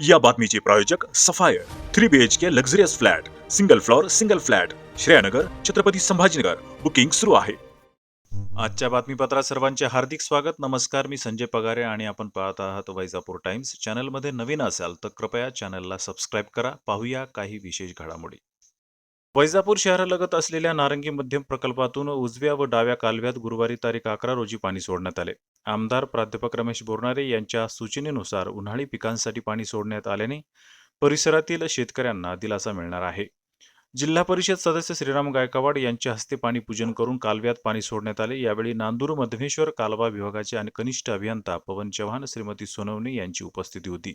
या बातमीचे प्रायोजक sapphire 3 BHK luxurious flat single flat Shreyanagar Chhatrapati Sambhajinagar booking सुरू आहे. आजच्या बातमीपत्रात सर्वांचे हार्दिक स्वागत. नमस्कार, मी संजय पगारे आणि आपण पाहत आहात वैजापूर टाइम्स. चॅनलमध्ये नवीन असाल तर कृपया चॅनलला सबस्क्राईब करा. पाहूया काही विशेष घडामोडी. वैजापूर शहरालगत असलेल्या नारंगी मध्यम प्रकल्पातून उजव्या व डाव्या कालव्यात गुरुवारी तारीख 11 रोजी पाणी सोडण्यात आले. आमदार प्राध्यापक रमेश बोरनारे यांच्या सूचनेनुसार उन्हाळी पिकांसाठी पाणी सोडण्यात आल्याने परिसरातील शेतकऱ्यांना दिलासा मिळणार आहे. जिल्हा परिषद सदस्य श्रीराम गायकवाड यांच्या हस्ते पाणी पूजन करून कालव्यात पाणी सोडण्यात आले. यावेळी नांदूर मधमेश्वर कालवा विभागाचे आणि कनिष्ठ अभियंता पवन चव्हाण, श्रीमती सोनवणे यांची उपस्थिती होती.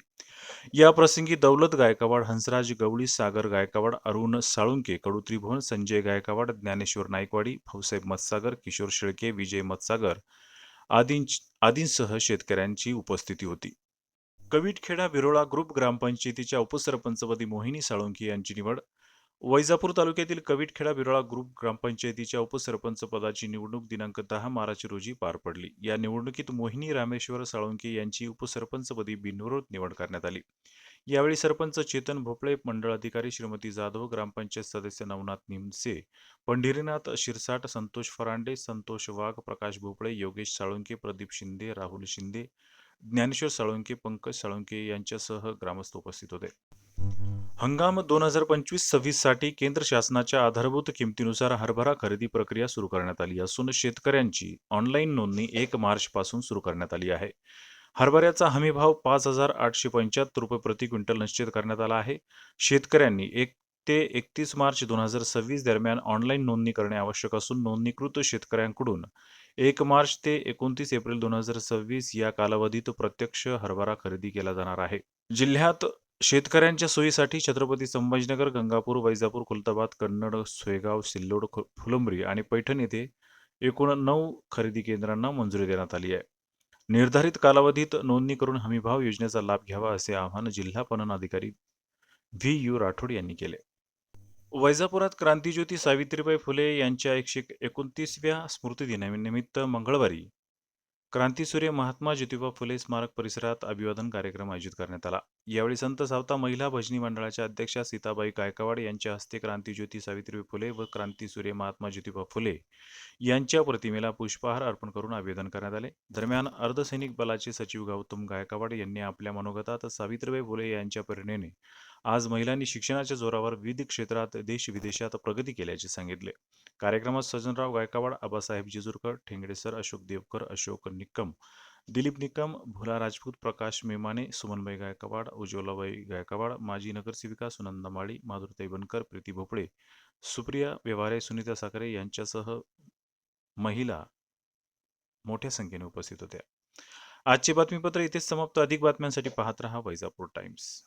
या प्रसंगी दौलत गायकवाड, हंसराज गवळी, सागर गायकवाड, अरुण साळुंके, कडू त्रिभुवन, संजय गायकवाड, ज्ञानेश्वर नाईकवाडी, भाऊसाहेब मत्सागर, किशोर शेळके, विजय मत्सागर आदींसह शेतकऱ्यांची उपस्थिती होती. कविटखेडा बिरोळा ग्रुप ग्रामपंचायतीच्या उपसरपंचपदी मोहिनी साळुंके यांची निवड. वैजापूर तालुक्यातील कविटखेडा बिरोळा ग्रुप ग्रामपंचायतीच्या उपसरपंच पदाची निवडणूक दिनांक 10 मार्च रोजी पार पडली. या निवडणुकीत मोहिनी रामेश्वर साळुंके यांची उपसरपंचपदी बिनविरोध निवड करण्यात आली. यावेळी सरपंच चेतन भोपळे, मंडळ अधिकारी श्रीमती जाधव, ग्रामपंचायत सदस्य नवनाथ निमसे, पंढरीनाथ शिरसाट, संतोष फरांडे, संतोष वाघ, प्रकाश भोपळे, योगेश साळुंके, प्रदीप शिंदे, राहुल शिंदे, ज्ञानेश्वर साळुंके, पंकज साळुंके यांच्यासह ग्रामस्थ उपस्थित होते. हंगाम 2025-26 साठी केंद्र शासनाच्या आधारभूत किमतीनुसार हरभरा खरेदी प्रक्रिया सुरू करण्यात आली असून शेतकऱ्यांची ऑनलाईन नोंदणी 1 मार्च पासून सुरू करण्यात आली आहे. हरभऱ्याचा हमीभाव 5,875 रुपये प्रति क्विंटल निश्चित करण्यात आला आहे. शेतकऱ्यांनी 1 ते 31 मार्च 2026 दरम्यान ऑनलाईन नोंदणी करणे आवश्यक असून नोंदणीकृत शेतकऱ्यांकडून 1 मार्च ते 29 एप्रिल 2026 या कालावधीत प्रत्यक्ष हरभरा खरेदी केला जाणार आहे. जिल्ह्यात शेतकऱ्यांच्या सोयीसाठी छत्रपती संभाजीनगर, गंगापूर, वैजापूर, खुलताबाद, कन्नड, सोयगाव, सिल्लोड, फुलंब्री आणि पैठण येथे एकूण 9 खरेदी केंद्रांना मंजुरी देण्यात आली आहे. निर्धारित कालावधीत नोंदणी करून हमीभाव योजनेचा लाभ घ्यावा असे आवाहन जिल्हा पणन अधिकारी व्ही. राठोड यांनी केले. वैजापुरात क्रांतीज्योती सावित्रीबाई फुले यांच्या 129व्या स्मृतिदिनानिमित्त मंगळवारी क्रांतीसूर्य महात्मा ज्योतिबा फुले स्मारक परिसरात अभिवादन कार्यक्रम आयोजित करण्यात आला. यावेळी संत सावता महिला भजनी मंडळाच्या अध्यक्षा सीताबाई गायकवाड यांच्या हस्ते क्रांतीज्योती सावित्रीबाई फुले व क्रांतीसूर्य महात्मा ज्योतिबा फुले यांच्या प्रतिमेला पुष्पहार अर्पण करून अभिवादन करण्यात आले. दरम्यान अर्धसैनिक बलाचे सचिव गौतम गायकवाड यांनी आपल्या मनोगतात सावित्रीबाई फुले यांच्या प्रेरणेने आज महिलांनी शिक्षणाच्या जोरावर विविध क्षेत्रात देश-विदेशात प्रगती केल्याचे सांगितले. कार्यक्रमात सजनराव गायकवाड, आबासाहेब जेजुरकर, ठेंगडे सर, अशोक देवकर, अशोक निकम, दिलीप निकम, भोला राजपूत, प्रकाश मेमाने, सुमनबाई गायकवाड, उज्ज्वलाबाई गायकवाड, माजी नगरसेविका सुनंदा माळी, माधुरताई बनकर, प्रीती भोपळे, सुप्रिया व्यवहारे, सुनीता साखरे यांच्यासह महिला मोठ्या संख्येने उपस्थित होत्या. आजचे बातमीपत्र इथेच समाप्त. अधिक बातम्यांसाठी पाहत रहा वैजापूर टाइम्स.